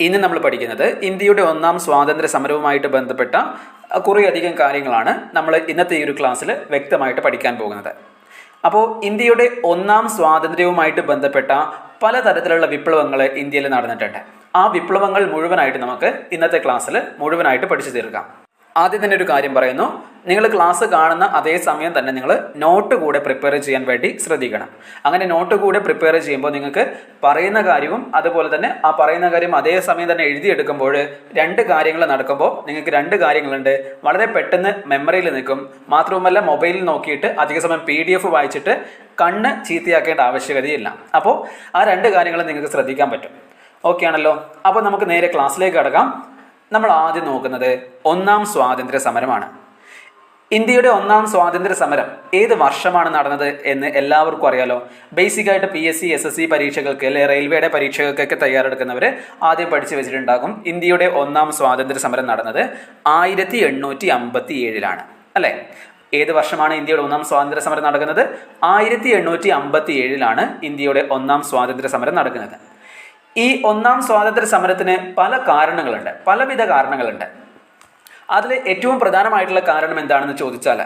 ഇന്ന് നമ്മൾ പഠിക്കുന്നത് ഇന്ത്യയുടെ ഒന്നാം സ്വാതന്ത്ര്യ സമരവുമായിട്ട് ബന്ധപ്പെട്ട കുറേയധികം കാര്യങ്ങളാണ് നമ്മൾ ഇന്നത്തെ ഈ ഒരു ക്ലാസ്സിൽ വ്യക്തമായിട്ട് പഠിക്കാൻ പോകുന്നത്. അപ്പോൾ ഇന്ത്യയുടെ ഒന്നാം സ്വാതന്ത്ര്യവുമായിട്ട് ബന്ധപ്പെട്ട പലതരത്തിലുള്ള വിപ്ലവങ്ങൾ ഇന്ത്യയിൽ നടന്നിട്ടുണ്ട്. ആ വിപ്ലവങ്ങൾ മുഴുവനായിട്ട് നമുക്ക് ഇന്നത്തെ ക്ലാസ്സിൽ മുഴുവനായിട്ട് പഠിച്ചു തീർക്കാം. ആദ്യം തന്നെ ഒരു കാര്യം പറയുന്നു, നിങ്ങൾ ക്ലാസ് കാണുന്ന അതേ സമയം തന്നെ നിങ്ങൾ നോട്ട് കൂടെ പ്രിപ്പയർ ചെയ്യാൻ വേണ്ടി ശ്രദ്ധിക്കണം. അങ്ങനെ നോട്ട് കൂടെ പ്രിപ്പയർ ചെയ്യുമ്പോൾ നിങ്ങൾക്ക് പറയുന്ന കാര്യവും അതുപോലെ തന്നെ ആ പറയുന്ന കാര്യം അതേ സമയം തന്നെ എഴുതിയെടുക്കുമ്പോൾ രണ്ട് കാര്യങ്ങൾ നടക്കുമ്പോൾ നിങ്ങൾക്ക് രണ്ട് കാര്യങ്ങളുണ്ട്. വളരെ പെട്ടെന്ന് മെമ്മറിയിൽ നിൽക്കും. മാത്രവുമല്ല മൊബൈലിൽ നോക്കിയിട്ട് അധിക സമയം PDF വായിച്ചിട്ട് കണ്ണ് ചീത്തയാക്കേണ്ട ആവശ്യകതയില്ല. അപ്പോൾ ആ രണ്ട് കാര്യങ്ങൾ നിങ്ങൾക്ക് ശ്രദ്ധിക്കാൻ പറ്റും. ഓക്കെ ആണല്ലോ? അപ്പോൾ നമുക്ക് നേരെ ക്ലാസ്സിലേക്ക് കടക്കാം. നമ്മൾ ആദ്യം നോക്കുന്നത് ഒന്നാം സ്വാതന്ത്ര്യ സമരമാണ്. ഇന്ത്യയുടെ ഒന്നാം സ്വാതന്ത്ര്യ സമരം ഏത് വർഷമാണ് നടന്നത് എന്ന് എല്ലാവർക്കും അറിയാലോ. ബേസിക്കായിട്ട് PSC SSC പരീക്ഷകൾക്ക് അല്ലെ റെയിൽവേയുടെ പരീക്ഷകൾക്കൊക്കെ തയ്യാറെടുക്കുന്നവർ ആദ്യം പഠിച്ചു വെച്ചിട്ടുണ്ടാകും. ഇന്ത്യയുടെ ഒന്നാം സ്വാതന്ത്ര്യ സമരം നടന്നത് 1857 അല്ലെ? ഏത് വർഷമാണ് ഇന്ത്യയുടെ ഒന്നാം സ്വാതന്ത്ര്യ സമരം നടക്കുന്നത്? 1857 ഇന്ത്യയുടെ ഒന്നാം സ്വാതന്ത്ര്യ സമരം നടക്കുന്നത്. ഈ ഒന്നാം സ്വാതന്ത്ര്യ സമരത്തിന് പല കാരണങ്ങളുണ്ട്, പലവിധ കാരണങ്ങളുണ്ട്. അതിൽ ഏറ്റവും പ്രധാനമായിട്ടുള്ള കാരണം എന്താണെന്ന് ചോദിച്ചാൽ,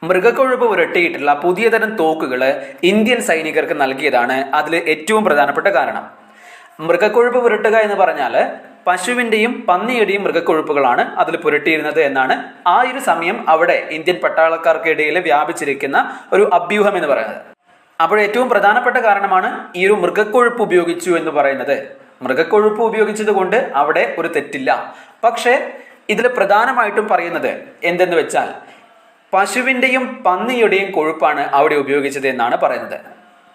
മൃഗക്കൊഴുപ്പ് പുരട്ടിയിട്ടുള്ള പുതിയ തരം തോക്കുകൾ ഇന്ത്യൻ സൈനികർക്ക് നൽകിയതാണ് അതിൽ ഏറ്റവും പ്രധാനപ്പെട്ട കാരണം. മൃഗക്കൊഴുപ്പ് പുരട്ടുക എന്ന് പറഞ്ഞാൽ പശുവിൻ്റെയും പന്നിയുടെയും മൃഗക്കൊഴുപ്പുകളാണ് അതിൽ പുരട്ടിയിരുന്നത് എന്നാണ് ആ ഒരു സമയം അവിടെ ഇന്ത്യൻ പട്ടാളക്കാർക്കിടയിൽ വ്യാപിച്ചിരിക്കുന്ന ഒരു അഭ്യൂഹം എന്ന് പറയുന്നത്. അപ്പോൾ ഏറ്റവും പ്രധാനപ്പെട്ട കാരണമാണ് ഈ ഒരു മൃഗക്കൊഴുപ്പ് ഉപയോഗിച്ചു എന്ന് പറയുന്നത്. മൃഗക്കൊഴുപ്പ് ഉപയോഗിച്ചത് കൊണ്ട് അവിടെ ഒരു തെറ്റില്ല. പക്ഷേ ഇതിൽ പ്രധാനമായിട്ടും പറയുന്നത് എന്തെന്ന് വെച്ചാൽ പശുവിൻ്റെയും പന്നിയുടെയും കൊഴുപ്പാണ് അവിടെ ഉപയോഗിച്ചത് എന്നാണ് പറയുന്നത്.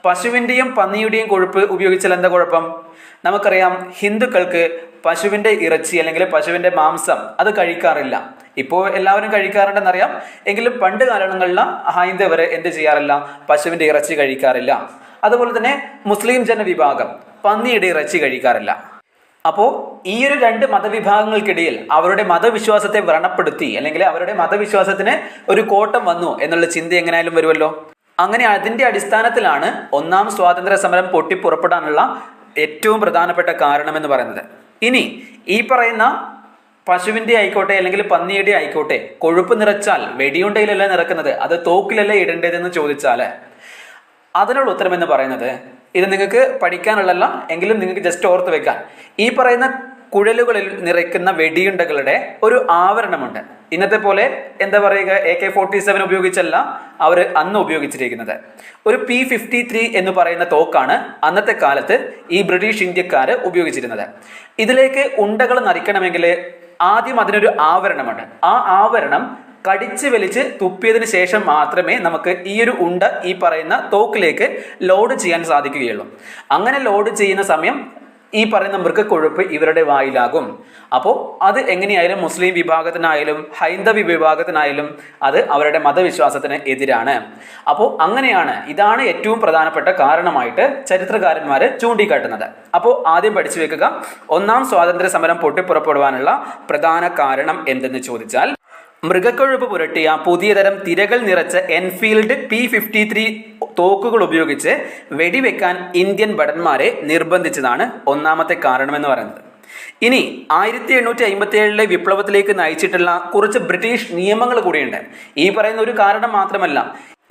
പശുവിൻ്റെയും പന്നിയുടെയും കൊഴുപ്പ് ഉപയോഗിച്ചാൽ എന്താ കുഴപ്പം? നമുക്കറിയാം, ഹിന്ദുക്കൾക്ക് പശുവിൻ്റെ ഇറച്ചി അല്ലെങ്കിൽ പശുവിൻ്റെ മാംസം അത് കഴിക്കാറില്ല. ഇപ്പോൾ എല്ലാവരും കഴിക്കാറുണ്ടെന്നറിയാം. എങ്കിലും പണ്ട് കാലങ്ങളിൽ ഹൈന്ദവർ എന്ത് ചെയ്യാറില്ല? പശുവിൻ്റെ ഇറച്ചി കഴിക്കാറില്ല. അതുപോലെ തന്നെ മുസ്ലിം ജനവിഭാഗം പന്നിയുടെ ഇറച്ചി കഴിക്കാറില്ല. അപ്പോൾ ഈ ഒരു രണ്ട് മതവിഭാഗങ്ങൾക്കിടയിൽ അവരുടെ മതവിശ്വാസത്തെ വ്രണപ്പെടുത്തി അല്ലെങ്കിൽ അവരുടെ മതവിശ്വാസത്തിന് ഒരു കോട്ടം വന്നു എന്നുള്ള ചിന്ത എങ്ങനെയായാലും വരുമല്ലോ. അങ്ങനെ അതിൻ്റെ അടിസ്ഥാനത്തിലാണ് ഒന്നാം സ്വാതന്ത്ര്യ സമരം പൊട്ടിപ്പുറപ്പെടാനുള്ള ഏറ്റവും പ്രധാനപ്പെട്ട കാരണമെന്ന് പറയുന്നത്. ഇനി ഈ പറയുന്ന പശുവിൻ്റെ ആയിക്കോട്ടെ അല്ലെങ്കിൽ പന്നിയുടെ ആയിക്കോട്ടെ കൊഴുപ്പ് നിറച്ചാൽ വെടിയുണ്ടയിലല്ല നിറക്കുന്നത്, അത് തോക്കിലല്ലേ ഇടേണ്ടതെന്ന് ചോദിച്ചാൽ അതിനുള്ള ഉത്തരമെന്ന് പറയുന്നത്, ഇത് നിങ്ങൾക്ക് പഠിക്കാനുള്ളതല്ല എങ്കിലും നിങ്ങൾക്ക് ജസ്റ്റ് ഓർത്ത് വെക്കാൻ, ഈ പറയുന്ന കുഴലുകളിൽ നിറയ്ക്കുന്ന വെടിയുണ്ടകളുടെ ഒരു ആവരണമുണ്ട്. ഇന്നത്തെ പോലെ എന്താ പറയുക AK-47 ഉപയോഗിച്ചല്ല അവർ അന്ന് ഉപയോഗിച്ചിരിക്കുന്നത്. ഒരു P-53 എന്ന് പറയുന്ന തോക്കാണ് അന്നത്തെ കാലത്ത് ഈ ബ്രിട്ടീഷ് ഇന്ത്യക്കാർ ഉപയോഗിച്ചിരുന്നത്. ഇതിലേക്ക് ഉണ്ടകൾ നിറയ്ക്കണമെങ്കിൽ ആദ്യം അതിനൊരു ആവരണമുണ്ട്. ആ ആവരണം കടിച്ച് വലിച്ച് തുപ്പിയതിന് ശേഷം മാത്രമേ നമുക്ക് ഈ ഒരു ഉണ്ട ഈ പറയുന്ന തോക്കിലേക്ക് ലോഡ് ചെയ്യാൻ സാധിക്കുകയുള്ളൂ. അങ്ങനെ ലോഡ് ചെയ്യുന്ന സമയം ഈ പറയുന്ന മൃഗക്കൊഴുപ്പ് ഇവരുടെ വായിലാകും. അപ്പോൾ അത് എങ്ങനെയായാലും മുസ്ലിം വിഭാഗത്തിനായാലും ഹൈന്ദവ വിഭാഗത്തിനായാലും അത് അവരുടെ മതവിശ്വാസത്തിന് എതിരാണ്. അപ്പോൾ അങ്ങനെയാണ്, ഇതാണ് ഏറ്റവും പ്രധാനപ്പെട്ട കാരണമായിട്ട് ചരിത്രകാരന്മാർ ചൂണ്ടിക്കാട്ടുന്നത്. അപ്പോൾ ആദ്യം പഠിച്ചു വെക്കുക, ഒന്നാം സ്വാതന്ത്ര്യ സമരം പൊട്ടിപ്പുറപ്പെടുവാനുള്ള പ്രധാന കാരണം എന്തെന്ന് ചോദിച്ചാൽ മൃഗക്കൊഴുപ്പ് പുരട്ടിയ പുതിയ തരം തിരകൾ നിറച്ച എൻഫീൽഡ് P-53 തോക്കുകൾ ഉപയോഗിച്ച് വെടിവെക്കാൻ ഇന്ത്യൻ ഭടന്മാരെ നിർബന്ധിച്ചതാണ് ഒന്നാമത്തെ കാരണമെന്ന് പറയുന്നത്. ഇനി 1857 വിപ്ലവത്തിലേക്ക് നയിച്ചിട്ടുള്ള കുറച്ച് ബ്രിട്ടീഷ് നിയമങ്ങൾ കൂടിയുണ്ട്. ഈ പറയുന്ന ഒരു കാരണം മാത്രമല്ല,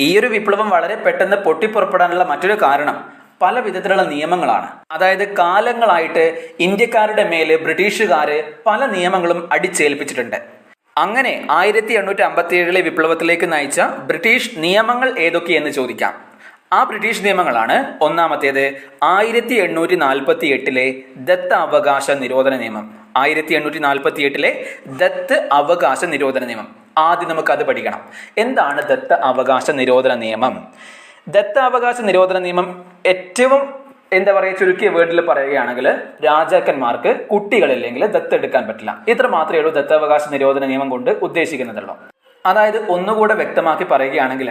ഈ ഒരു വിപ്ലവം വളരെ പെട്ടെന്ന് പൊട്ടിപ്പുറപ്പെടാനുള്ള മറ്റൊരു കാരണം പല വിധത്തിലുള്ള നിയമങ്ങളാണ്. അതായത് കാലങ്ങളായിട്ട് ഇന്ത്യക്കാരുടെ മേലെ ബ്രിട്ടീഷുകാർ പല നിയമങ്ങളും അടിച്ചേൽപ്പിച്ചിട്ടുണ്ട്. അങ്ങനെ 1857 വിപ്ലവത്തിലേക്ക് നയിച്ച ബ്രിട്ടീഷ് നിയമങ്ങൾ ഏതൊക്കെയെന്ന് ചോദിക്കാം. ആ ബ്രിട്ടീഷ് നിയമങ്ങളാണ് ഒന്നാമത്തേത് 1848 ദത്ത് അവകാശ നിരോധന നിയമം. 1848 ദത്ത് അവകാശ നിരോധന നിയമം. ആദ്യം നമുക്കത് പഠിക്കണം. എന്താണ് ദത്ത് അവകാശ നിരോധന നിയമം? ദത്ത് അവകാശ നിരോധന നിയമം ഏറ്റവും എന്താ പറയുക, ചുരുക്കിയ വേർഡിൽ പറയുകയാണെങ്കിൽ രാജാക്കന്മാർക്ക് കുട്ടികളില്ലെങ്കിൽ ദത്തെടുക്കാൻ പറ്റില്ല. ഇത്ര മാത്രമേ ഉള്ളൂ ദത്തവകാശ നിരോധന നിയമം കൊണ്ട് ഉദ്ദേശിക്കുന്നുള്ളൂ. അതായത് ഒന്നുകൂടെ വ്യക്തമാക്കി പറയുകയാണെങ്കിൽ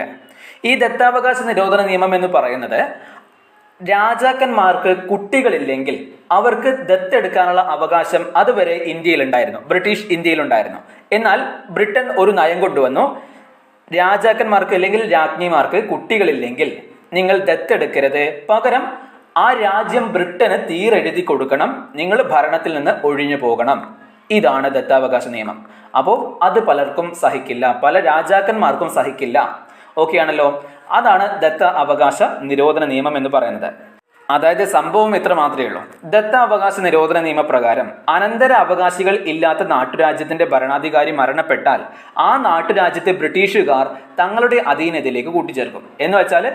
ഈ ദത്താവകാശ നിരോധന നിയമം എന്ന് പറയുന്നത് രാജാക്കന്മാർക്ക് കുട്ടികളില്ലെങ്കിൽ അവർക്ക് ദത്തെടുക്കാനുള്ള അവകാശം അതുവരെ ഇന്ത്യയിലുണ്ടായിരുന്നു, ബ്രിട്ടീഷ് ഇന്ത്യയിലുണ്ടായിരുന്നു. എന്നാൽ ബ്രിട്ടൻ ഒരു നയം കൊണ്ടുവന്നു, രാജാക്കന്മാർക്ക് അല്ലെങ്കിൽ രാജ്ഞിമാർക്ക് കുട്ടികളില്ലെങ്കിൽ നിങ്ങൾ ദത്തെടുക്കരുത്, പകരം ആ രാജ്യം ബ്രിട്ടന് തീരെഴുതി കൊടുക്കണം, നിങ്ങൾ ഭരണത്തിൽ നിന്ന് ഒഴിഞ്ഞു പോകണം. ഇതാണ് ദത്താവകാശ നിയമം. അപ്പോൾ അത് പലർക്കും സഹിക്കില്ല, പല രാജാക്കന്മാർക്കും സഹിക്കില്ല. ഓക്കെ ആണല്ലോ. അതാണ് ദത്ത അവകാശ നിരോധന നിയമം എന്ന് പറയുന്നത്. അതായത് സംഭവം ഇത്ര മാത്രമേ ഉള്ളൂ. ദത്താവകാശ നിരോധന നിയമപ്രകാരം അനന്തര അവകാശികൾ ഇല്ലാത്ത നാട്ടുരാജ്യത്തിന്റെ ഭരണാധികാരി മരണപ്പെട്ടാൽ ആ നാട്ടുരാജ്യത്തെ ബ്രിട്ടീഷുകാർ തങ്ങളുടെ അധീനതയിലേക്ക് കൂട്ടിച്ചേർക്കും. എന്ന് വെച്ചാൽ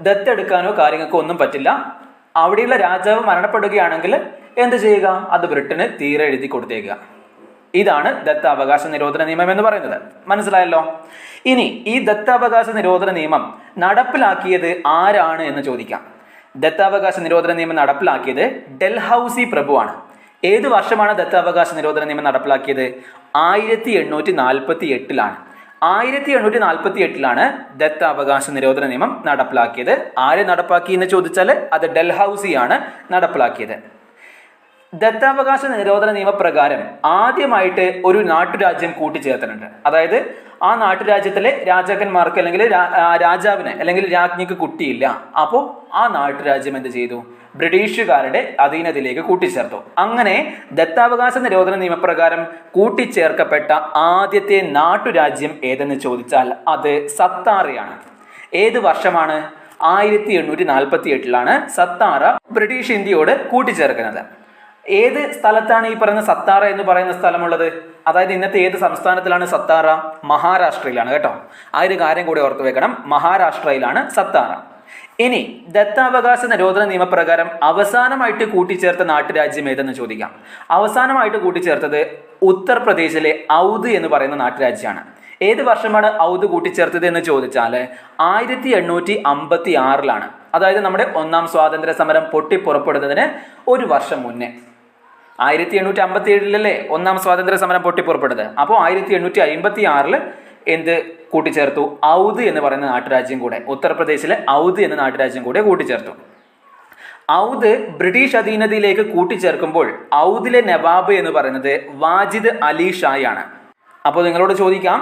ദത്തെടുക്കാനോ കാര്യങ്ങൾക്കോ ഒന്നും പറ്റില്ല. അവിടെയുള്ള രാജാവ് മരണപ്പെടുകയാണെങ്കിൽ എന്ത് ചെയ്യുക? അത് ബ്രിട്ടന് തീരെ എഴുതി കൊടുത്തേക്കുക. ഇതാണ് ദത്താവകാശ നിരോധന നിയമം എന്ന് പറയുന്നത്. മനസ്സിലായല്ലോ. ഇനി ഈ ദത്താവകാശ നിരോധന നിയമം നടപ്പിലാക്കിയത് ആരാണ് എന്ന് ചോദിക്കാം. ദത്താവകാശ നിരോധന നിയമം നടപ്പിലാക്കിയത് ഡൽഹൌസി പ്രഭുവാണ്. ഏത് വർഷമാണ് ദത്താവകാശ നിരോധന നിയമം നടപ്പിലാക്കിയത്? 1848 1848 ദത്താവകാശ നിരോധന നിയമം നടപ്പിലാക്കിയത്. ആര് നടപ്പാക്കി എന്ന് ചോദിച്ചാൽ അത് ഡൽഹൌസിയാണ് നടപ്പിലാക്കിയത്. ദത്താവകാശ നിരോധന നിയമപ്രകാരം ആദ്യമായിട്ട് ഒരു നാട്ടുരാജ്യം കൂട്ടിച്ചേർത്തിട്ടുണ്ട്. അതായത് ആ നാട്ടുരാജ്യത്തിലെ രാജാക്കന്മാർക്ക് അല്ലെങ്കിൽ രാജാവിന് അല്ലെങ്കിൽ രാജ്ഞിക്ക് കുട്ടിയില്ല. അപ്പോൾ ആ നാട്ടുരാജ്യം എന്ത് ചെയ്തു? ബ്രിട്ടീഷുകാരുടെ അധീനതയിലേക്ക് കൂട്ടിച്ചേർത്തു. അങ്ങനെ ദത്താവകാശ നിരോധന നിയമപ്രകാരം കൂട്ടിച്ചേർക്കപ്പെട്ട ആദ്യത്തെ നാട്ടുരാജ്യം ഏതെന്ന് ചോദിച്ചാൽ അത് സത്താറയാണ്. ഏത് വർഷമാണ്? 1848 സത്താറ ബ്രിട്ടീഷ് ഇന്ത്യയോട് കൂട്ടിച്ചേർക്കുന്നത്. ഏത് സ്ഥലത്താണ് ഈ പറയുന്ന സത്താറ എന്ന് പറയുന്ന സ്ഥലമുള്ളത്? അതായത് ഇന്നത്തെ ഏത് സംസ്ഥാനത്തിലാണ് സത്താറ? മഹാരാഷ്ട്രയിലാണ് കേട്ടോ. ആ ഒരു കാര്യം കൂടി ഓർത്തു വെക്കണം. മഹാരാഷ്ട്രയിലാണ് സത്താറ. ഇനി ദത്താവകാശ നിരോധന നിയമപ്രകാരം അവസാനമായിട്ട് കൂട്ടിച്ചേർത്ത നാട്ടുരാജ്യം ഏതെന്ന് ചോദിക്കാം. അവസാനമായിട്ട് കൂട്ടിച്ചേർത്തത് ഉത്തർപ്രദേശിലെ ഔദ് എന്ന് പറയുന്ന നാട്ടുരാജ്യമാണ്. ഏത് വർഷമാണ് ഔദ് കൂട്ടിച്ചേർത്തത് എന്ന് ചോദിച്ചാൽ 1856. അതായത് നമ്മുടെ ഒന്നാം സ്വാതന്ത്ര്യ സമരം പൊട്ടിപ്പുറപ്പെടുന്നതിന് ഒരു വർഷം മുന്നേ. 1857 ഒന്നാം സ്വാതന്ത്ര്യ സമരം പൊട്ടിപ്പുറപ്പെടുന്നത്. അപ്പോൾ 1856 എന്ത് കൂട്ടിച്ചേർത്തു? ഔദ് എന്ന് പറയുന്ന നാട്ടുരാജ്യം കൂടെ, ഉത്തർപ്രദേശിലെ ഔദ് എന്ന നാട്ടുരാജ്യം കൂടെ കൂട്ടിച്ചേർത്തു. ഔദ് ബ്രിട്ടീഷ് അധീനതയിലേക്ക് കൂട്ടിച്ചേർക്കുമ്പോൾ ഔദിലെ നവാബ് എന്ന് പറയുന്നത് വാജിദ് അലി ഷായാണ്. അപ്പോൾ നിങ്ങളോട് ചോദിക്കാം,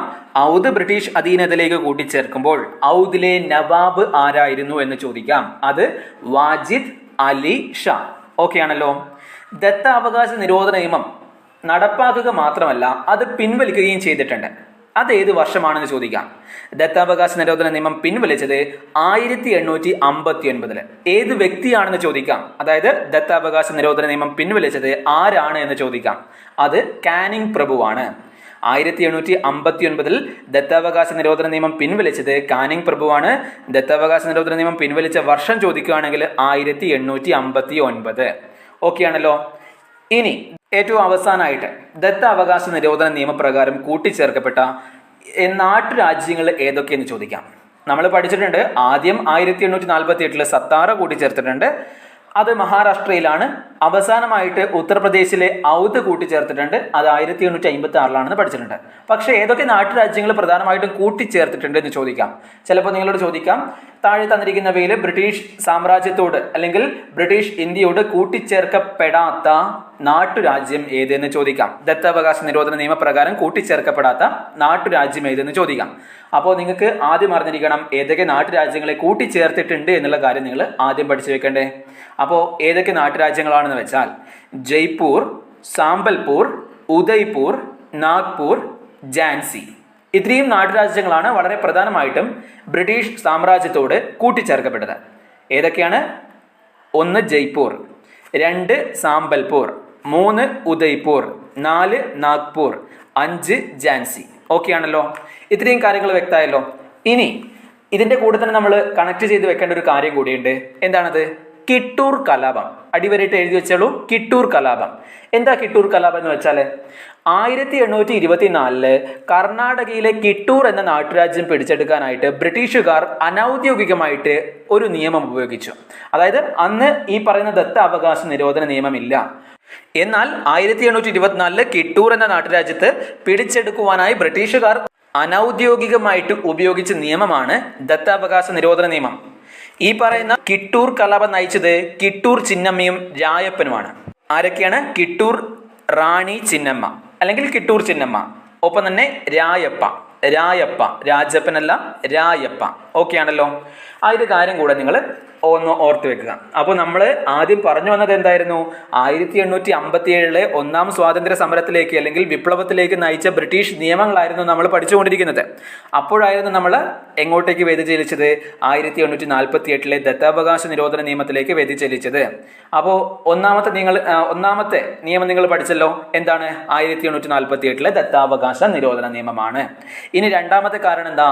ഔദ് ബ്രിട്ടീഷ് അധീനതയിലേക്ക് കൂട്ടിച്ചേർക്കുമ്പോൾ ഔദിലെ നവാബ് ആരായിരുന്നു എന്ന് ചോദിക്കാം. അത് വാജിദ് അലി ഷാ. ഓക്കെ ആണല്ലോ. ദത്താവകാശ നിരോധന നിയമം നടപ്പാക്കുക മാത്രമല്ല അത് പിൻവലിക്കുകയും ചെയ്തിട്ടുണ്ട്. അത് ഏത് വർഷമാണെന്ന് ചോദിക്കാം. ദത്താവകാശ നിരോധന നിയമം പിൻവലിച്ചത് 1859. ഏത് വ്യക്തിയാണെന്ന് ചോദിക്കാം. അതായത് ദത്താവകാശ നിരോധന നിയമം പിൻവലിച്ചത് ആരാണ് എന്ന് ചോദിക്കാം. അത് കാനിങ് പ്രഭുവാണ്. 1859 ദത്താവകാശ നിരോധന നിയമം പിൻവലിച്ചത് കാനിങ് പ്രഭുവാണ്. ദത്താവകാശ നിരോധന നിയമം പിൻവലിച്ച വർഷം ചോദിക്കുകയാണെങ്കിൽ 1859. ഓക്കെ ആണല്ലോ. ഇനി ഏറ്റവും അവസാനമായിട്ട് ദത്താവകാശ നിരോധന നിയമപ്രകാരം കൂട്ടിച്ചേർക്കപ്പെട്ട നാട്ടുരാജ്യങ്ങൾ ഏതൊക്കെയെന്ന് ചോദിക്കാം. നമ്മൾ പഠിച്ചിട്ടുണ്ട്. ആദ്യം 1848 സത്താറ കൂട്ടിച്ചേർത്തിട്ടുണ്ട്. അത് മഹാരാഷ്ട്രയിലാണ്. അവസാനമായിട്ട് ഉത്തർപ്രദേശിലെ ഔദ് കൂട്ടിച്ചേർത്തിട്ടുണ്ട്. അത് 1856 പഠിച്ചിട്ടുണ്ട്. പക്ഷേ ഏതൊക്കെ നാട്ടുരാജ്യങ്ങൾ പ്രധാനമായിട്ടും കൂട്ടിച്ചേർത്തിട്ടുണ്ട് എന്ന് ചോദിക്കാം. ചിലപ്പോൾ നിങ്ങളോട് ചോദിക്കാം, താഴെ തന്നിരിക്കുന്നവയിൽ ബ്രിട്ടീഷ് സാമ്രാജ്യത്തോട് അല്ലെങ്കിൽ ബ്രിട്ടീഷ് ഇന്ത്യയോട് കൂട്ടിച്ചേർക്കപ്പെടാത്ത നാട്ടുരാജ്യം ഏതെന്ന് ചോദിക്കാം. ദത്താവകാശ നിരോധന നിയമപ്രകാരം കൂട്ടിച്ചേർക്കപ്പെടാത്ത നാട്ടുരാജ്യം ഏതെന്ന് ചോദിക്കാം. അപ്പോൾ നിങ്ങൾക്ക് ആദ്യം അറിഞ്ഞിരിക്കണം ഏതൊക്കെ നാട്ടുരാജ്യങ്ങളെ കൂട്ടിച്ചേർത്തിട്ടുണ്ട് എന്നുള്ള കാര്യം നിങ്ങൾ ആദ്യം പഠിച്ചു വെക്കണ്ടേ. അപ്പോൾ ഏതൊക്കെ നാട്ടുരാജ്യങ്ങളാണെന്ന് വെച്ചാൽ ജയ്പൂർ, സാമ്പൽപൂർ, ഉദയ്പൂർ, നാഗ്പൂർ, ഝാൻസി. ഇത്രയും നാട്ടുരാജ്യങ്ങളാണ് വളരെ പ്രധാനമായിട്ടും ബ്രിട്ടീഷ് സാമ്രാജ്യത്തോട് കൂട്ടിച്ചേർക്കപ്പെട്ടത്. ഏതൊക്കെയാണ്? 1 ജയ്പൂർ, 2 സാമ്പൽപൂർ, 3 ഉദയ്പൂർ, 4 നാഗ്പൂർ, 5 ഝാൻസി. ഓക്കെ ആണല്ലോ. ഇത്രയും കാര്യങ്ങൾ വ്യക്തമായല്ലോ. ഇനി ഇതിന്റെ കൂടെ തന്നെ നമ്മൾ കണക്ട് ചെയ്ത് വെക്കേണ്ട ഒരു കാര്യം കൂടിയുണ്ട്. എന്താണത്? കിട്ടൂർ കലാപം. അടിവരായിട്ട് എഴുതി വെച്ചോളൂ. കിട്ടൂർ കലാപം. എന്താ കിട്ടൂർ കലാപം എന്ന് വെച്ചാൽ 1824 കർണാടകയിലെ കിട്ടൂർ എന്ന നാട്ടുരാജ്യം പിടിച്ചെടുക്കാനായിട്ട് ബ്രിട്ടീഷുകാർ അനൗദ്യോഗികമായിട്ട് ഒരു നിയമം ഉപയോഗിച്ചു. അതായത് അന്ന് ഈ പറയുന്ന ദത്താവകാശ നിരോധന നിയമമില്ല. എന്നാൽ 1824 കിട്ടൂർ എന്ന നാട്ടുരാജ്യത്ത് പിടിച്ചെടുക്കുവാനായി ബ്രിട്ടീഷുകാർ അനൗദ്യോഗികമായിട്ട് ഉപയോഗിച്ച നിയമമാണ് ദത്താവകാശ നിരോധന നിയമം. ഈ പറയുന്ന കിട്ടൂർ കലാപം നയിച്ചത് കിട്ടൂർ ചിന്നമ്മയും രായപ്പനുമാണ്. ആരൊക്കെയാണ്? കിട്ടൂർ റാണി ചിന്നമ്മ അല്ലെങ്കിൽ കിട്ടൂർ ചിന്നമ്മ, ഒപ്പം തന്നെ രായപ്പ. രാജപ്പനല്ല, രായപ്പ. ഓക്കെ ആണല്ലോ. ആ ഒരു കാര്യം കൂടെ നിങ്ങൾ ഒന്ന് ഓർത്ത് വെക്കുക. അപ്പോൾ നമ്മൾ ആദ്യം പറഞ്ഞു വന്നത് എന്തായിരുന്നു? 1857 ഒന്നാം സ്വാതന്ത്ര്യ സമരത്തിലേക്ക് അല്ലെങ്കിൽ വിപ്ലവത്തിലേക്ക് നയിച്ച ബ്രിട്ടീഷ് നിയമങ്ങളായിരുന്നു നമ്മൾ പഠിച്ചുകൊണ്ടിരിക്കുന്നത്. അപ്പോഴായിരുന്നു നമ്മൾ എങ്ങോട്ടേക്ക് വ്യതിചലിച്ചത്? 1848 ദത്താവകാശ നിരോധന നിയമത്തിലേക്ക് വ്യതിചലിച്ചത്. അപ്പോൾ ഒന്നാമത്തെ നിയമം നിങ്ങൾ പഠിച്ചല്ലോ. എന്താണ്? 1848 ദത്താവകാശ നിരോധന നിയമമാണ്. ഇനി രണ്ടാമത്തെ കാരണം എന്താ?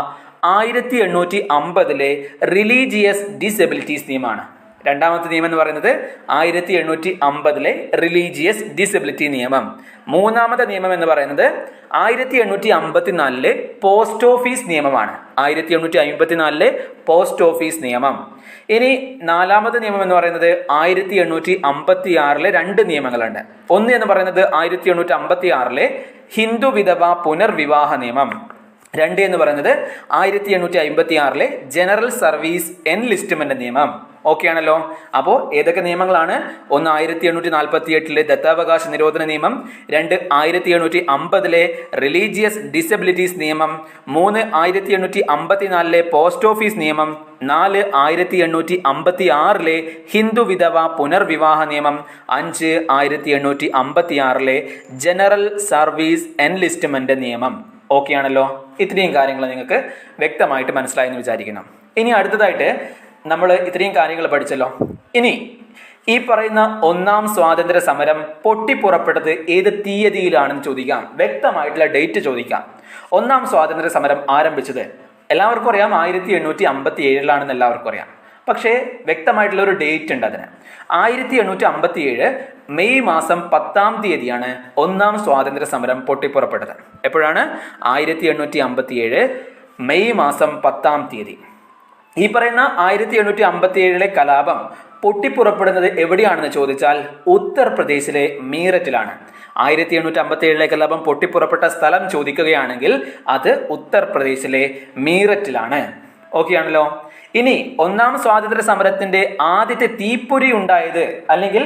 1850 റിലീജിയസ് ഡിസബിലിറ്റീസ് നിയമമാണ്. രണ്ടാമത്തെ നിയമം എന്ന് പറയുന്നത് 1850 റിലീജിയസ് ഡിസബിലിറ്റി നിയമം. മൂന്നാമത്തെ നിയമം എന്ന് പറയുന്നത് 1854 പോസ്റ്റ് ഓഫീസ് നിയമമാണ്. 1854 പോസ്റ്റ് ഓഫീസ് നിയമം. ഇനി നാലാമത്തെ നിയമം എന്ന് പറയുന്നത് 1856 രണ്ട് നിയമങ്ങളുണ്ട്. ഒന്ന് എന്ന് പറയുന്നത് 1856 ഹിന്ദു വിധവ പുനർവിവാഹ നിയമം. രണ്ട് എന്ന് പറയുന്നത് 1856 ജനറൽ സർവീസ് എൻലിസ്റ്റ്മെന്റ് നിയമം. ഓക്കെ ആണല്ലോ. അപ്പോൾ ഏതൊക്കെ നിയമങ്ങളാണ്? ഒന്ന് 1848 ദത്താവകാശ നിരോധന നിയമം, രണ്ട് 1850 റിലീജിയസ് ഡിസബിലിറ്റീസ് നിയമം, മൂന്ന് 1854 പോസ്റ്റ് ഓഫീസ് നിയമം, നാല് 1856 ഹിന്ദു വിധവ പുനർവിവാഹ നിയമം, അഞ്ച് 1856 ജനറൽ സർവീസ് എൻലിസ്റ്റ്മെന്റ് നിയമം. ഓക്കെ ആണല്ലോ. ഇത്രയും കാര്യങ്ങൾ നിങ്ങൾക്ക് വ്യക്തമായിട്ട് മനസ്സിലായെന്ന് വിചാരിക്കുന്നു. ഇനി അടുത്തതായിട്ട് നമ്മൾ ഇത്രയും കാര്യങ്ങൾ പഠിച്ചല്ലോ. ഇനി ഈ പറയുന്ന ഒന്നാം സ്വാതന്ത്ര്യ സമരം പൊട്ടിപ്പുറപ്പെട്ടത് ഏത് തീയതിയിലാണെന്ന് ചോദിക്കാം. വ്യക്തമായിട്ടുള്ള ഡേറ്റ് ചോദിക്കാം. ഒന്നാം സ്വാതന്ത്ര്യ സമരം ആരംഭിച്ചത് എല്ലാവർക്കും അറിയാം 1857 എല്ലാവർക്കും അറിയാം. പക്ഷേ വ്യക്തമായിട്ടുള്ള ഒരു ഡേറ്റ് ഉണ്ട് അതിന്. 1857 മെയ് മാസം 10 ഒന്നാം സ്വാതന്ത്ര്യ സമരം പൊട്ടിപ്പുറപ്പെട്ടത്. എപ്പോഴാണ്? 1857 മെയ് മാസം 10. ഈ പറയുന്ന 1857 കലാപം പൊട്ടിപ്പുറപ്പെടുന്നത് എവിടെയാണെന്ന് ചോദിച്ചാൽ ഉത്തർപ്രദേശിലെ മീററ്റിലാണ്. 1857 കലാപം പൊട്ടിപ്പുറപ്പെട്ട സ്ഥലം ചോദിക്കുകയാണെങ്കിൽ അത് ഉത്തർപ്രദേശിലെ മീററ്റിലാണ്. ഓക്കെ ആണല്ലോ. ഇനി ഒന്നാം സ്വാതന്ത്ര്യ സമരത്തിന്റെ ആദ്യത്തെ തീപ്പൊരി ഉണ്ടായത് അല്ലെങ്കിൽ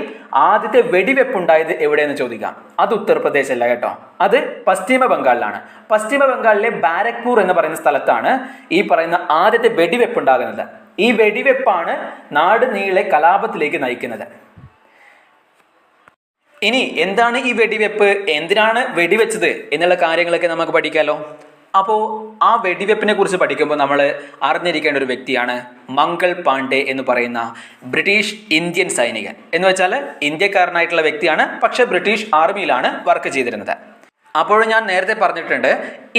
ആദ്യത്തെ വെടിവെപ്പ് ഉണ്ടായത് എവിടെയെന്ന് ചോദിക്കാം. അത് ഉത്തർപ്രദേശ് അല്ല കേട്ടോ, അത് പശ്ചിമ ബംഗാളിലാണ്. പശ്ചിമ ബംഗാളിലെ ബാരക്പൂർ എന്ന് പറയുന്ന സ്ഥലത്താണ് ഈ പറയുന്ന ആദ്യത്തെ വെടിവെപ്പ് ഉണ്ടാകുന്നത്. ഈ വെടിവെപ്പാണ് നാട് നീളെ കലാപത്തിലേക്ക് നയിക്കുന്നത്. ഇനി എന്താണ് ഈ വെടിവെപ്പ്, എന്തിനാണ് വെടിവെച്ചത് എന്നുള്ള കാര്യങ്ങളൊക്കെ നമുക്ക് പഠിക്കാമല്ലോ. അപ്പോൾ ആ വെടിവെപ്പിനെ കുറിച്ച് പഠിക്കുമ്പോൾ നമ്മൾ അറിഞ്ഞിരിക്കേണ്ട ഒരു വ്യക്തിയാണ് മംഗൾ പാണ്ഡെ എന്ന് പറയുന്ന ബ്രിട്ടീഷ് ഇന്ത്യൻ സൈനികൻ. എന്ന് വെച്ചാൽ ഇന്ത്യക്കാരനായിട്ടുള്ള വ്യക്തിയാണ്, പക്ഷെ ബ്രിട്ടീഷ് ആർമിയിലാണ് വർക്ക് ചെയ്തിരുന്നത്. അപ്പോൾ ഞാൻ നേരത്തെ പറഞ്ഞിട്ടുണ്ട്,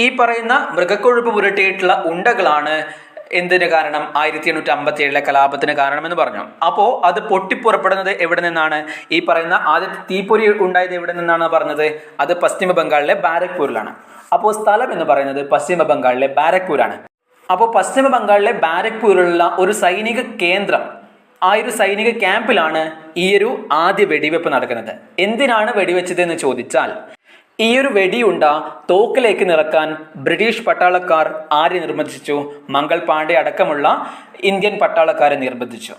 ഈ പറയുന്ന മൃഗക്കൊഴുപ്പ് പുരട്ടിയിട്ടുള്ള ഉണ്ടകളാണ് എന്തിന് കാരണം? 1857 കലാപത്തിന് കാരണമെന്ന് പറഞ്ഞു. അപ്പോൾ അത് പൊട്ടിപ്പുറപ്പെടുന്നത് എവിടെ നിന്നാണ്? ഈ പറയുന്ന ആദ്യത്തെ തീപ്പൊരി ഉണ്ടായത് എവിടെ നിന്നാണ് പറഞ്ഞത്? അത് പശ്ചിമ ബംഗാളിലെ ബാരക്പൂരിലാണ്. അപ്പോൾ സ്ഥലം എന്ന് പറയുന്നത് പശ്ചിമ ബംഗാളിലെ ബാരക്പൂരാണ്. അപ്പോൾ പശ്ചിമ ബംഗാളിലെ ബാരക്പൂരിലുള്ള ഒരു സൈനിക കേന്ദ്രം, ആ ഒരു സൈനിക ക്യാമ്പിലാണ് ഈ ഒരു ആദ്യ വെടിവെപ്പ് നടക്കുന്നത്. എന്തിനാണ് വെടിവെച്ചത് എന്ന് ചോദിച്ചാൽ, ഈ ഒരു വെടിയുണ്ട തോക്കിലേക്ക് നിറക്കാൻ ബ്രിട്ടീഷ് പട്ടാളക്കാർ ആരെ നിർബന്ധിച്ചു? മംഗൾ പാണ്ഡെ അടക്കമുള്ള ഇന്ത്യൻ പട്ടാളക്കാരെ നിർബന്ധിച്ചു.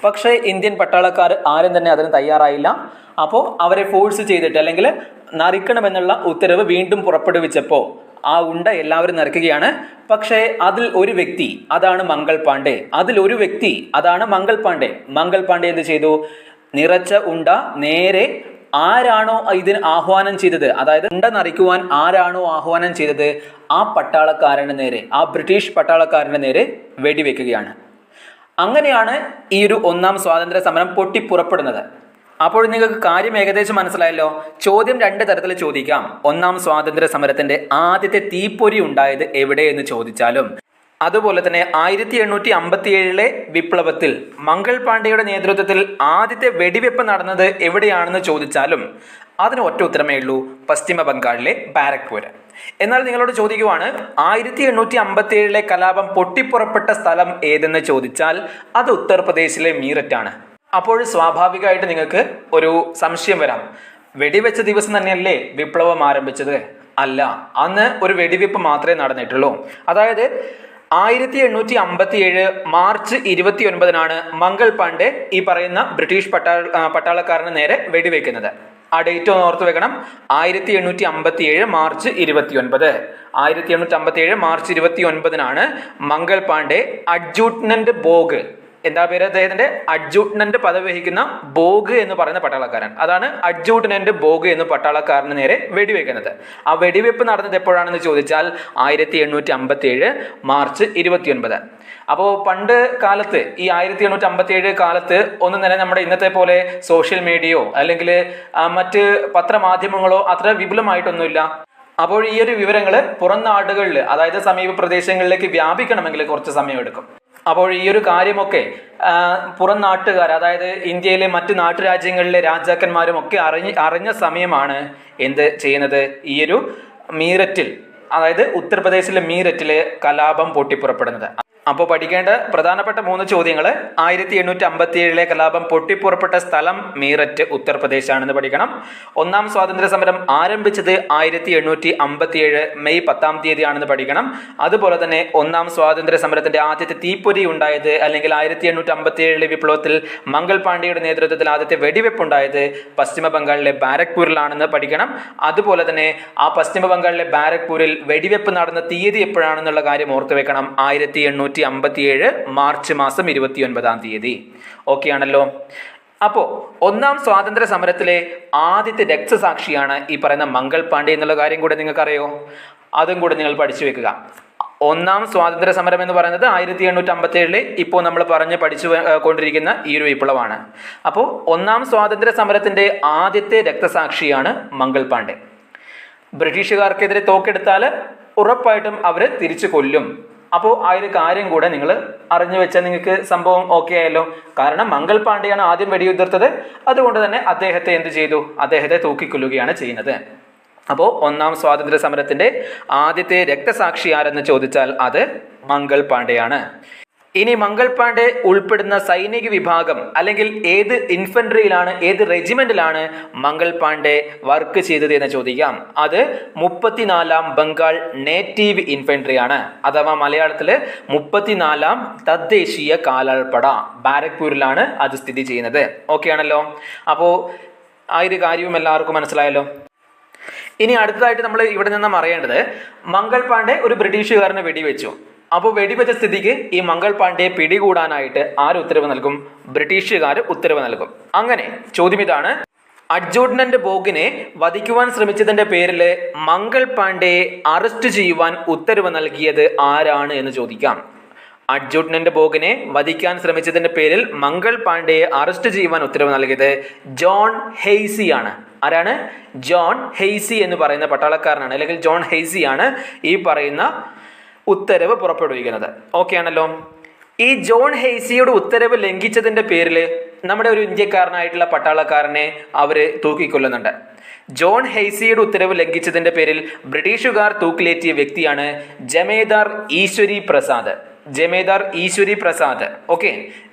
പക്ഷേ ഇന്ത്യൻ പട്ടാളക്കാർ ആരും തന്നെ അതിന് തയ്യാറായില്ല. അപ്പോൾ അവരെ ഫോഴ്സ് ചെയ്തിട്ട് അല്ലെങ്കിൽ നറുക്കണമെന്നുള്ള ഉത്തരവ് വീണ്ടും പുറപ്പെടുവിച്ചപ്പോൾ ആ ഉണ്ട എല്ലാവരും നിറയ്ക്കുകയാണ്. പക്ഷേ അതിൽ ഒരു വ്യക്തി, അതാണ് മംഗൾ പാണ്ഡെ, അതിലൊരു വ്യക്തി അതാണ് മംഗൾ പാണ്ഡെ. മംഗൾ പാണ്ഡെ എന്ത് ചെയ്തു? നിറച്ച ഉണ്ട നേരെ ആരാണോ ഇതിന് ആഹ്വാനം ചെയ്തത്, അതായത് ഉണ്ട നിറയ്ക്കുവാൻ ആരാണോ ആഹ്വാനം ചെയ്തത്, ആ പട്ടാളക്കാരന് നേരെ, ആ ബ്രിട്ടീഷ് പട്ടാളക്കാരന് നേരെ വെടിവെക്കുകയാണ്. അങ്ങനെയാണ് ഈ ഒരു ഒന്നാം സ്വാതന്ത്ര്യ സമരം പൊട്ടിപ്പുറപ്പെടുന്നത്. അപ്പോൾ നിങ്ങൾക്ക് കാര്യം ഏകദേശം മനസ്സിലായല്ലോ. ചോദ്യം രണ്ട് തരത്തിൽ ചോദിക്കാം. ഒന്നാം സ്വാതന്ത്ര്യ സമരത്തിന്റെ ആദ്യത്തെ തീപ്പൊരി ഉണ്ടായത് എവിടെ എന്ന് ചോദിച്ചാലും, അതുപോലെ തന്നെ 1857 വിപ്ലവത്തിൽ മംഗൾ പാണ്ഡെയുടെ നേതൃത്വത്തിൽ ആദ്യത്തെ വെടിവെപ്പ് നടന്നത് എവിടെയാണെന്ന് ചോദിച്ചാലും അതിന് ഒറ്റ ഉത്തരമേ ഉള്ളൂ, പശ്ചിമ ബംഗാളിലെ ബാരക്പൂർ. എന്നാൽ നിങ്ങളോട് ചോദിക്കുവാണ് 1857 കലാപം പൊട്ടിപ്പുറപ്പെട്ട സ്ഥലം ഏതെന്ന് ചോദിച്ചാൽ അത് ഉത്തർപ്രദേശിലെ മീററ്റാണ്. അപ്പോൾ സ്വാഭാവികമായിട്ട് നിങ്ങൾക്ക് ഒരു സംശയം വരാം, വെടിവെച്ച ദിവസം തന്നെയല്ലേ വിപ്ലവം ആരംഭിച്ചത്? അല്ല, അന്ന് ഒരു വെടിവെപ്പ് മാത്രമേ നടന്നിട്ടുള്ളൂ. അതായത് 1857 മാർച്ച് 29 മംഗൾ പാണ്ഡെ ഈ പറയുന്ന ബ്രിട്ടീഷ് പട്ടാളക്കാരന് നേരെ വെടിവെക്കുന്നത്. ആ ഡേറ്റ് ഒന്ന് ഓർത്ത് വെക്കണം. 1857 മാർച്ച് 29. 1857 മാർച്ച് 29 മംഗൾ പാണ്ഡെ അഡ്ജുട്ടനന്റ് ബോഗ്, എന്താ പേര് അദ്ദേഹത്തിന്റെ, അഡ്ജുട്ടനന്റ് പദവി വഹിക്കുന്ന ബോഗ് എന്ന് പറയുന്ന പട്ടാളക്കാരൻ, അതാണ് അഡ്ജുട്ടനന്റ് ബോഗ് എന്ന് പട്ടാളക്കാരന് നേരെ വെടിവെക്കുന്നത്. ആ വെടിവെപ്പ് നടന്നത് എപ്പോഴാണെന്ന് ചോദിച്ചാൽ 1857 മാർച്ച് 29. അപ്പോൾ പണ്ട് കാലത്ത് ഈ 1857 കാലത്ത് ഒന്നും തന്നെ നമ്മുടെ ഇന്നത്തെ പോലെ സോഷ്യൽ മീഡിയയോ അല്ലെങ്കിൽ മറ്റ് പത്രമാധ്യമങ്ങളോ അത്ര വിപുലമായിട്ടൊന്നുമില്ല. അപ്പോൾ ഈ ഒരു വിവരങ്ങൾ പുറം നാടുകളിൽ, അതായത് സമീപ പ്രദേശങ്ങളിലേക്ക് വ്യാപിക്കണമെങ്കിൽ കുറച്ച് സമയമെടുക്കും. അപ്പോൾ ഈ ഒരു കാര്യമൊക്കെ പുറം നാട്ടുകാർ, അതായത് ഇന്ത്യയിലെ മറ്റ് നാട്ടുരാജ്യങ്ങളിലെ രാജാക്കന്മാരും ഒക്കെ അറിഞ്ഞ സമയമാണ് എന്ത് ചെയ്യുന്നത്, ഈ ഒരു മീററ്റിൽ, അതായത് ഉത്തർപ്രദേശിലെ മീററ്റിലെ കലാപം പൊട്ടിപ്പുറപ്പെടുന്നത്. അപ്പോൾ പഠിക്കേണ്ട പ്രധാനപ്പെട്ട 3 ചോദ്യങ്ങൾ: 1857 കലാപം പൊട്ടിപ്പുറപ്പെട്ട സ്ഥലം മീററ്റ്, ഉത്തർപ്രദേശ് ആണെന്ന് പഠിക്കണം. ഒന്നാം സ്വാതന്ത്ര്യ സമരം ആരംഭിച്ചത് 1857 മെയ് 10 ആണെന്ന് പഠിക്കണം. അതുപോലെ തന്നെ ഒന്നാം സ്വാതന്ത്ര്യ സമരത്തിന്റെ ആദ്യത്തെ തീപ്പൊരി ഉണ്ടായത്, അല്ലെങ്കിൽ 1857 വിപ്ലവത്തിൽ മംഗൾ പാണ്ഡെയുടെ നേതൃത്വത്തിൽ ആദ്യത്തെ വെടിവെപ്പ് ഉണ്ടായത് പശ്ചിമ ബംഗാളിലെ ബാരക്പൂരിലാണെന്ന് പഠിക്കണം. അതുപോലെ തന്നെ ആ പശ്ചിമ ബംഗാളിലെ ബാരക്പൂരിൽ വെടിവെപ്പ് നടന്ന തീയതി എപ്പോഴാണെന്നുള്ള കാര്യം ഓർത്തു വെക്കണം. 1857 മാർച്ച് മാസം 29. ഓക്കെ ആണല്ലോ. അപ്പോൾ ഒന്നാം സ്വാതന്ത്ര്യ സമരത്തിലെ ആദ്യത്തെ രക്തസാക്ഷിയാണ് ഈ പറയുന്ന മംഗൾ പാണ്ഡെ എന്നുള്ള കാര്യം കൂടെ നിങ്ങൾക്ക് അറിയോ? അതും കൂടെ നിങ്ങൾ പഠിച്ചു വെക്കുക. ഒന്നാം സ്വാതന്ത്ര്യ സമരം എന്ന് പറയുന്നത് 1857 ഇപ്പോൾ നമ്മൾ പഠിച്ചു കൊണ്ടിരിക്കുന്ന ഈ ഒരു വിപ്ലവമാണ്. അപ്പോൾ ഒന്നാം സ്വാതന്ത്ര്യ സമരത്തിന്റെ ആദ്യത്തെ രക്തസാക്ഷിയാണ് മംഗൾ പാണ്ഡെ. ബ്രിട്ടീഷുകാർക്കെതിരെ തോക്കെടുത്താൽ ഉറപ്പായിട്ടും അവർ തിരിച്ചു കൊല്ലും. അപ്പോൾ ആ ഒരു കാര്യം കൂടെ നിങ്ങൾ അറിഞ്ഞു വെച്ചാൽ നിങ്ങൾക്ക് സംഭവം ഓക്കെ ആയല്ലോ. കാരണം മംഗൾ പാണ്ഡെയാണ് ആദ്യം വെടിയുതിർത്തത്, അതുകൊണ്ട് തന്നെ അദ്ദേഹത്തെ എന്ത് ചെയ്തു, അദ്ദേഹത്തെ തൂക്കിക്കൊല്ലുകയാണ് ചെയ്യുന്നത്. അപ്പോൾ ഒന്നാം സ്വാതന്ത്ര്യ സമരത്തിന്റെ ആദ്യത്തെ രക്തസാക്ഷി ആരെന്ന് ചോദിച്ചാൽ അത് മംഗൾ പാണ്ഡെയാണ്. ഇനി മംഗൾ പാണ്ഡെ ഉൾപ്പെടുന്ന സൈനിക വിഭാഗം അല്ലെങ്കിൽ ഏത് ഇൻഫൻട്രിയിലാണ്, ഏത് റെജിമെന്റിലാണ് മംഗൾ പാണ്ഡെ വർക്ക് ചെയ്തത് എന്ന് ചോദിക്കാം. അത് 34ാം ബംഗാൾ നേറ്റീവ് ഇൻഫൻട്രി ആണ്, അഥവാ മലയാളത്തില് 34ാം തദ്ദേശീയ കാലാൾപ്പട. ബാരക്പൂരിലാണ് അത് സ്ഥിതി ചെയ്യുന്നത്. ഓക്കെ ആണല്ലോ. അപ്പോൾ ആ ഒരു കാര്യവും എല്ലാവർക്കും മനസ്സിലായല്ലോ. ഇനി അടുത്തതായിട്ട് നമ്മൾ ഇവിടെ നിന്നും അറിയേണ്ടത്, മംഗൾ പാണ്ഡെ ഒരു ബ്രിട്ടീഷുകാരനെ വെടിവെച്ചു. അപ്പോൾ വെടിവെച്ച സ്ഥിതിക്ക് ഈ മംഗൾ പാണ്ഡെയെ പിടികൂടാനായിട്ട് ആര് ഉത്തരവ് നൽകും? ബ്രിട്ടീഷുകാർ ഉത്തരവ് നൽകും. അങ്ങനെ ചോദ്യം ഇതാണ്: അഡ്ജുട്ടനന്റ് ബോഗിനെ വധിക്കുവാൻ ശ്രമിച്ചതിന്റെ പേരിൽ മംഗൾ പാണ്ഡെയെ അറസ്റ്റ് ചെയ്യുവാൻ ഉത്തരവ് നൽകിയത് ആരാണ് എന്ന് ചോദിക്കാം. അഡ്ജുട്ടനന്റ് ബോഗിനെ വധിക്കാൻ ശ്രമിച്ചതിന്റെ പേരിൽ മംഗൾ പാണ്ഡെയെ അറസ്റ്റ് ചെയ്യുവാൻ ഉത്തരവ് നൽകിയത് ജോൺ ഹെയ്സി ആണ്. ആരാണ്? ജോൺ ഹെയ്സി എന്ന് പറയുന്ന പട്ടാളക്കാരനാണ്, അല്ലെങ്കിൽ ജോൺ ഹെയ്സി ആണ് ഈ പറയുന്ന ഉത്തരവ് പുറപ്പെടുവിക്കുന്നത്. ഓക്കെ ആണല്ലോ. ഈ ജോൺ ഹെയ്സിയുടെ ഉത്തരവ് ലംഘിച്ചതിന്റെ പേരിൽ നമ്മുടെ ഒരു ഇന്ത്യക്കാരനായിട്ടുള്ള പട്ടാളക്കാരനെ അവര് തൂക്കിക്കൊല്ലുന്നുണ്ട്. ജോൺ ഹെയ്സിയുടെ ഉത്തരവ് ലംഘിച്ചതിന്റെ പേരിൽ ബ്രിട്ടീഷുകാർ തൂക്കിലേറ്റിയ വ്യക്തിയാണ് ജമേദാർ ഈശ്വരി പ്രസാദ്. ജമേദാർ ഈശ്വരി പ്രസാദ്. ഓക്കെ,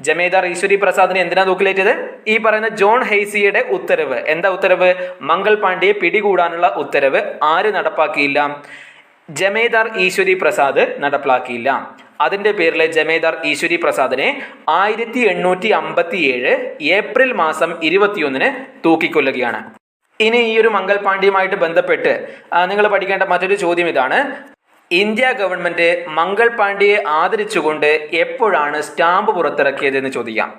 ജമേദാർ ഈശ്വരി പ്രസാദിനെ എന്തിനാ തൂക്കിലേറ്റത്? ഈ പറയുന്ന ജോൺ ഹെയ്സിയുടെ ഉത്തരവ്. എന്താ ഉത്തരവ്? മംഗൾ പാണ്ഡെയെ പിടികൂടാനുള്ള ഉത്തരവ് ആര് നടപ്പാക്കിയില്ല? ജമേദാർ ഈശ്വരി പ്രസാദ് നടപ്പാക്കിയില്ല. അതിന്റെ പേരിൽ ജമേദാർ ഈശ്വരി പ്രസാദിനെ 1857 ഏപ്രിൽ മാസം 21 തൂക്കിക്കൊല്ലുകയാണ്. ഇനി ഈ ഒരു മംഗൾ പാണ്ഡെയുമായിട്ട് ബന്ധപ്പെട്ട് നിങ്ങൾ പഠിക്കേണ്ട മറ്റൊരു ചോദ്യം ഇതാണ്: ഇന്ത്യ ഗവൺമെന്റ് മംഗൾ പാണ്ഡെയെ ആദരിച്ചുകൊണ്ട് എപ്പോഴാണ് സ്റ്റാമ്പ് പുറത്തിറക്കിയത് എന്ന് ചോദിക്കാം.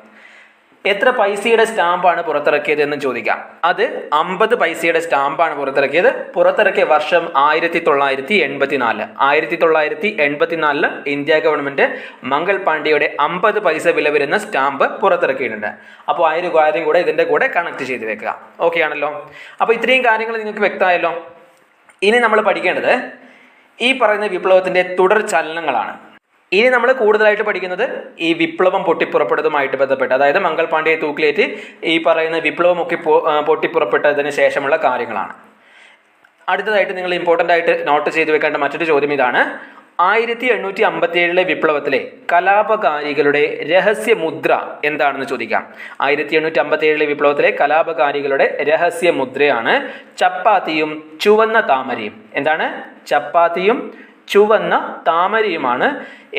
എത്ര പൈസയുടെ സ്റ്റാമ്പാണ് പുറത്തിറക്കിയത് എന്ന് ചോദിക്കാം. അത് 50 പൈസയുടെ സ്റ്റാമ്പാണ് പുറത്തിറക്കിയത്. പുറത്തിറക്കിയ വർഷം 1984. 1984 ഇന്ത്യ ഗവൺമെന്റ് മംഗൾ പാണ്ഡെയുടെ 50 പൈസ വില വരുന്ന സ്റ്റാമ്പ് പുറത്തിറക്കിയിട്ടുണ്ട്. അപ്പോൾ ആ ഒരു കാര്യം കൂടെ ഇതിന്റെ കൂടെ കണക്ട് ചെയ്ത് വെക്കുക. ഓക്കെ ആണല്ലോ. അപ്പോൾ ഇത്രയും കാര്യങ്ങൾ നിങ്ങൾക്ക് വ്യക്തമായല്ലോ. ഇനി നമ്മൾ പഠിക്കേണ്ടത് ഈ പറയുന്ന വിപ്ലവത്തിന്റെ തുടർ ചലനങ്ങളാണ്. ഇനി നമ്മൾ കൂടുതലായിട്ട് പഠിക്കുന്നത് ഈ വിപ്ലവം പൊട്ടിപ്പുറപ്പെട്ടതുമായിട്ട് ബന്ധപ്പെട്ട്, അതായത് മംഗൾ പാണ്ഡെയെ തൂക്കിലേറ്റ് ഈ പറയുന്ന വിപ്ലവമൊക്കെ പൊട്ടിപ്പുറപ്പെട്ടതിന് ശേഷമുള്ള കാര്യങ്ങളാണ്. അടുത്തതായിട്ട് നിങ്ങൾ ഇമ്പോർട്ടൻ്റ് ആയിട്ട് നോട്ട് ചെയ്തു വെക്കേണ്ട മറ്റൊരു ചോദ്യം ഇതാണ്: 1857 വിപ്ലവത്തിലെ കലാപകാരികളുടെ രഹസ്യ മുദ്ര എന്താണെന്ന് ചോദിക്കാം. 1857 വിപ്ലവത്തിലെ കലാപകാരികളുടെ രഹസ്യ മുദ്രയാണ് ചപ്പാത്തിയും ചുവന്ന താമരയും. എന്താണ്? ചപ്പാത്തിയും ചുവന്ന താമരയുമാണ്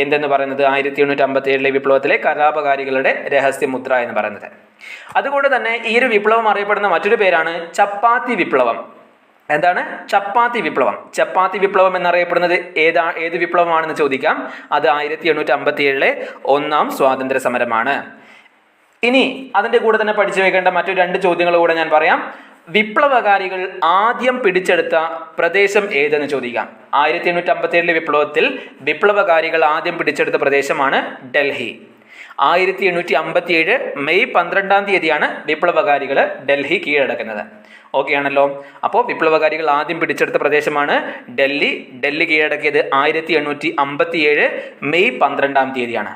എന്തെന്ന് പറയുന്നത് 1857 വിപ്ലവത്തിലെ കലാപകാരികളുടെ രഹസ്യമുദ്ര എന്ന് പറയുന്നത്. അതുകൊണ്ട് തന്നെ ഈ ഒരു വിപ്ലവം അറിയപ്പെടുന്ന മറ്റൊരു പേരാണ് ചപ്പാത്തി വിപ്ലവം. എന്താണ്? ചപ്പാത്തി വിപ്ലവം. ചപ്പാത്തി വിപ്ലവം എന്നറിയപ്പെടുന്നത് ഏത് വിപ്ലവമാണെന്ന് ചോദിക്കാം. അത് 1857 ഒന്നാം സ്വാതന്ത്ര്യ സമരമാണ്. ഇനി അതിൻ്റെ കൂടെ തന്നെ പഠിച്ചു വെക്കേണ്ട മറ്റു 2 ചോദ്യങ്ങൾ കൂടെ ഞാൻ പറയാം. വിപ്ലവകാരികൾ ആദ്യം പിടിച്ചെടുത്ത പ്രദേശം ഏതെന്ന് ചോദിക്കാം. 1857 വിപ്ലവത്തിൽ വിപ്ലവകാരികൾ ആദ്യം പിടിച്ചെടുത്ത പ്രദേശമാണ് ഡൽഹി. 1857 മെയ് 12 വിപ്ലവകാരികൾ ഡൽഹി കീഴടക്കുന്നത്. ഓക്കെ ആണല്ലോ. അപ്പോൾ വിപ്ലവകാരികൾ ആദ്യം പിടിച്ചെടുത്ത പ്രദേശമാണ് ഡൽഹി. ഡൽഹി കീഴടക്കിയത് 1857 മെയ് 12